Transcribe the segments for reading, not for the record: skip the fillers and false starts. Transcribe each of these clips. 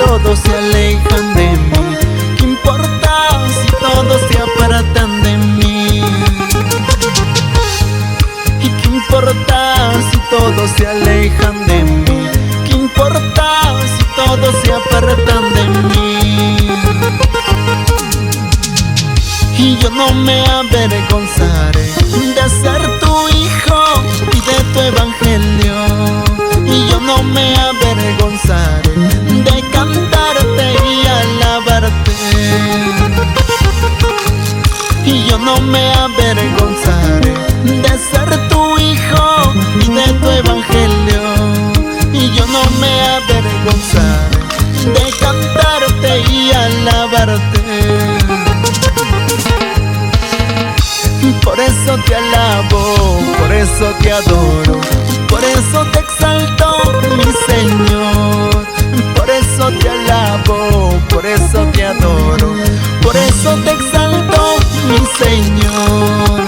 todos se alejan de mí? ¿Qué importa si todos se apartan de mí? ¿Y qué importa si todos se alejan de mí? ¿Qué importa si todos se apartan de mí? Y yo no me avergonzaré de ser tu hijo y de tu evangelio. Y yo no me avergonzaré de cantarte y alabarte. Y yo no me avergonzaré de ser tu hijo y de tu evangelio. Y yo no me avergonzaré de cantarte y alabarte. Por eso te alabo, por eso te adoro, por eso te exalto, mi Señor. Por eso te alabo, por eso te adoro, por eso te exalto, mi Señor.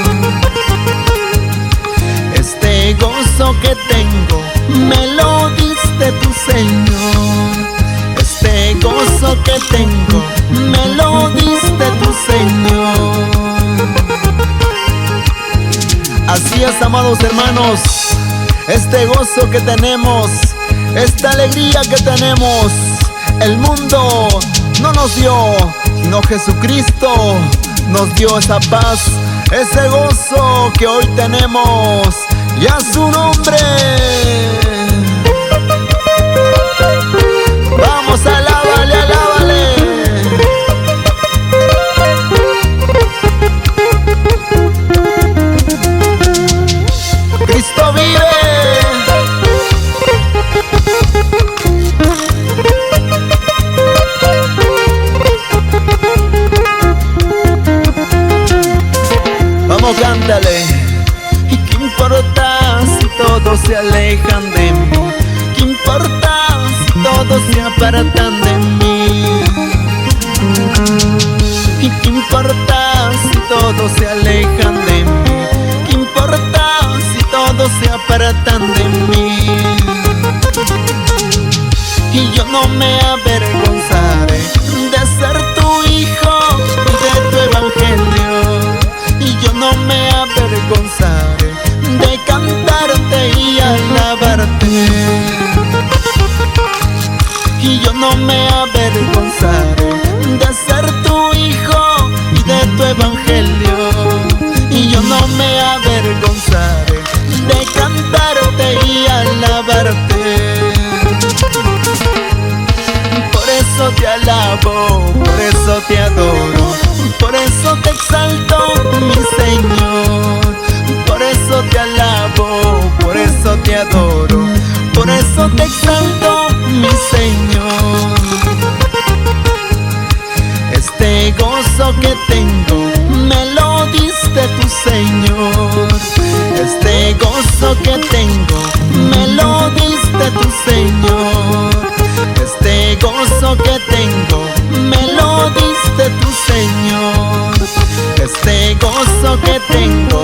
Este gozo que tengo me lo diste tu Señor. Este gozo que tengo me lo diste tu Señor. Así es, amados hermanos, este gozo que tenemos, esta alegría que tenemos, el mundo no nos dio, sino Jesucristo nos dio esa paz, ese gozo que hoy tenemos, y a su nombre. Vamos, alábale, alábale. Cristo vive. Vamos, cántale. ¿Y qué importa si todos se alejan de mí? ¿Qué importa si todos se apartan de mí? ¿Y qué importa si todos se alejan de mí? ¿Qué importa si todos se apartan de mí? Y yo no me avergonzaré de ser tu hijo y de tu evangelio. Y yo no me avergonzaré de cantarte y alabarte. Y yo no me avergonzaré de ser tu hijo y de tu evangelio. Y yo no me avergonzaré de cantarte y alabarte. Por eso te alabo, por eso te adoro, por eso te exalto, mi Señor. Por eso te alabo, por eso te adoro, por eso te exalto, mi Señor. Este gozo que tengo me lo diste tu Señor. Este gozo que tengo me lo diste tu Señor. Este gozo que tengo me lo diste tu Señor. Este gozo que tengo